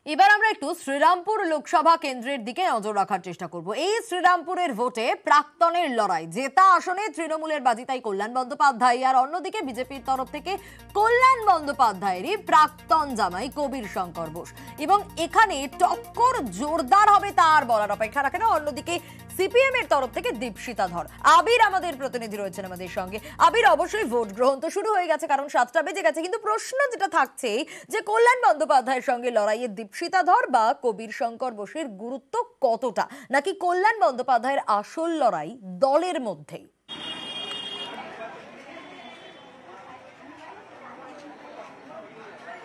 এবার আমরা একটু শ্রীরামপুর লোকসভা কেন্দ্রের দিকে নজর রাখার চেষ্টা করব। এই শ্রীরামপুরের ভোটে প্রাক্তনের লড়াই, জেতা আসনে তৃণমূলের বাজিতাই কল্যাণ বন্দ্যোপাধ্যায়, আর অন্যদিকে বিজেপির তরফ থেকে কল্যাণ বন্দ্যোপাধ্যায়েরই প্রাক্তন জামাই কবির শঙ্কর বোস। এবং এখানে টক্কর জোরদার হবে তার বলার অপেক্ষা রাখে না। অন্যদিকে সিপিএম এর তরফ থেকে দীপশিতা ধর। আবির আমাদের প্রতিনিধি রয়েছেন আমাদের সঙ্গে। আবির, অবশ্যই ভোট গ্রহণ তো শুরু হয়ে গেছে, কারণ 7টা বেজে গেছে, কিন্তু প্রশ্ন যেটা থাকছে যে কল্যাণ বন্দ্যোপাধ্যায়ের সঙ্গে লড়াইয়ে দীপশিতা ধর বা কবির শঙ্কর বোসের গুরুত্ব কতটা, নাকি কল্যাণ বন্দ্যোপাধ্যায়ের আসল লড়াই দলের মধ্যেই?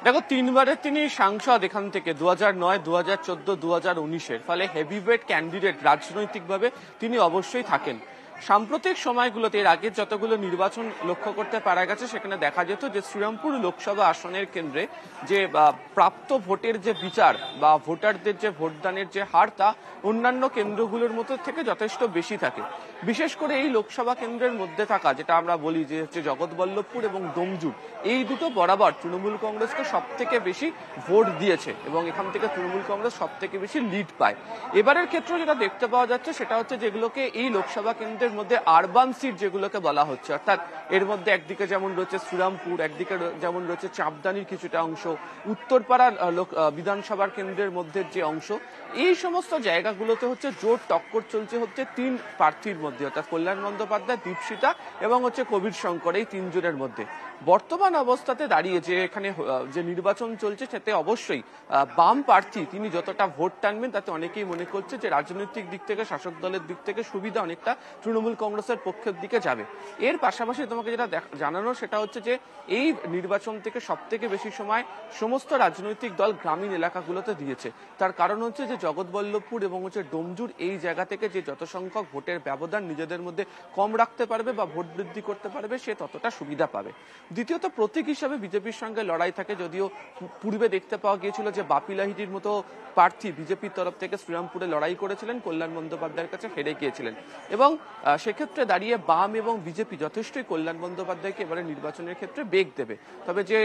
দেখো, তিনবারের তিনি সাংসদ এখান থেকে 2009, 2014, 2019-এর, ফলে হেভিওয়েট ক্যান্ডিডেট রাজনৈতিকভাবে তিনি অবশ্যই থাকেন। সাম্প্রতিক সময়গুলোতে এর আগে যতগুলো নির্বাচন লক্ষ্য করতে পারা গেছে সেখানে দেখা যেত যে শ্রীরামপুর লোকসভা আসনের কেন্দ্রে যে প্রাপ্ত ভোটের যে বিচার বা ভোটারদের যে ভোটদানের যে হার তা অন্যান্য কেন্দ্রগুলোর মতো থেকে যথেষ্ট বেশি থাকে। বিশেষ করে এই লোকসভা কেন্দ্রের মধ্যে থাকা যেটা আমরা বলি যে হচ্ছে জগৎবল্লভপুর এবং ডোমজুড়, এই দুটো বরাবর তৃণমূল কংগ্রেসকে সব থেকে বেশি ভোট দিয়েছে এবং এখান থেকে তৃণমূল কংগ্রেস সব থেকে বেশি লিড পায়। এবারের ক্ষেত্রে যেটা দেখতে পাওয়া যাচ্ছে সেটা হচ্ছে যেগুলোকে এই লোকসভা কেন্দ্রের মধ্যে আরবান সিট যেগুলোকে বলা হচ্ছে, অর্থাৎ এর মধ্যে একদিকে যেমন রয়েছে শ্রীরামপুর, একদিকে যেমন রয়েছে চাপদানির কিছুটা অংশ, উত্তরপাড়া বিধানসভার কেন্দ্রের মধ্যে যে অংশ, এই সমস্ত জায়গাগুলোতে হচ্ছে জোর টক্কর চলছে হচ্ছে তিন প্রার্থীর মধ্যে, অর্থাৎ কল্যাণ বন্দ্যোপাধ্যায়, দীপশিতা এবং হচ্ছে কবির শঙ্কর, এই তিনজনের মধ্যে। বর্তমান অবস্থাতে দাঁড়িয়ে যে এখানে যে নির্বাচন চলছে সেতে অবশ্যই বাম প্রার্থী তিনি যতটা ভোট টানবেন তাতে অনেকেই মনে করছে যে রাজনৈতিক দিক থেকে শাসক দলের দিক থেকে সুবিধা অনেকটা তৃণমূল কংগ্রেসের পক্ষের দিকে যাবে। এর পাশাপাশি তোমাকে যেটা জানানো সেটা হচ্ছে যে এই নির্বাচন থেকে সব থেকে বেশি সময় সমস্ত রাজনৈতিক দল গ্রামীণ এলাকাগুলোতে দিয়েছে। তার কারণ হচ্ছে যে জগৎবল্লভপুর এবং হচ্ছে ডোমজুড়, এই জায়গা থেকে যে যত সংখ্যক ভোটের ব্যবধান নিজেদের মধ্যে কম রাখতে পারবে বা ভোট বৃদ্ধি করতে পারবে সে ততটা সুবিধা পাবে। দ্বিতীয়ত প্রতীক হিসাবে বিজেপির সঙ্গে লড়াই থাকে, যদিও পূর্বে দেখতে পাওয়া গিয়েছিল যে বাপি লাহিড়ির মতো প্রার্থী বিজেপির তরফ থেকে শ্রীরামপুরে লড়াই করেছিলেন, কল্যাণ বন্দ্যোপাধ্যায়ের কাছে হেরে গিয়েছিলেন এবং সেক্ষেত্রে দাঁড়িয়ে বাম এবং বিজেপি যথেষ্টই কল্যাণ বন্দ্যোপাধ্যায়কে এবারে নির্বাচনের ক্ষেত্রে বেগ দেবে। তবে যে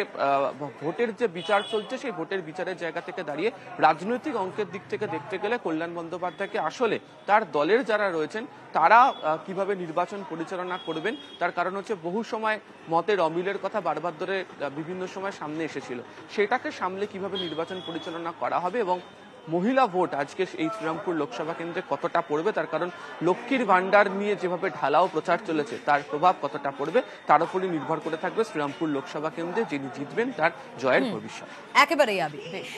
ভোটের যে বিচার চলছে সেই ভোটের বিচারের জায়গা থেকে দাঁড়িয়ে রাজনৈতিক অঙ্কের দিক থেকে দেখতে গেলে কল্যাণ বন্দ্যোপাধ্যায়কে আসলে তার দলের যারা রয়েছেন তারা কিভাবে নির্বাচন পরিচালনা করবেন, তার কারণ হচ্ছে বহু সময় মতের অমিলের কথা বারবার ধরে বিভিন্ন সময় সামনে এসেছিল, সেটাকে সামলে কিভাবে নির্বাচন পরিচালনা করা হবে এবং মহিলা ভোট আজকে এই শ্রীরামপুর লোকসভা কেন্দ্রে কতটা পড়বে, তার কারণ লক্ষ্মীর ভান্ডার নিয়ে যেভাবে ঢালাও প্রচার চলেছে তার প্রভাব কতটা পড়বে তার উপরই নির্ভর করে থাকবে শ্রীরামপুর লোকসভা কেন্দ্রে যিনি জিতবেন তার জয়ের ভবিষ্যৎ। একেবারেই আবি, বেশ।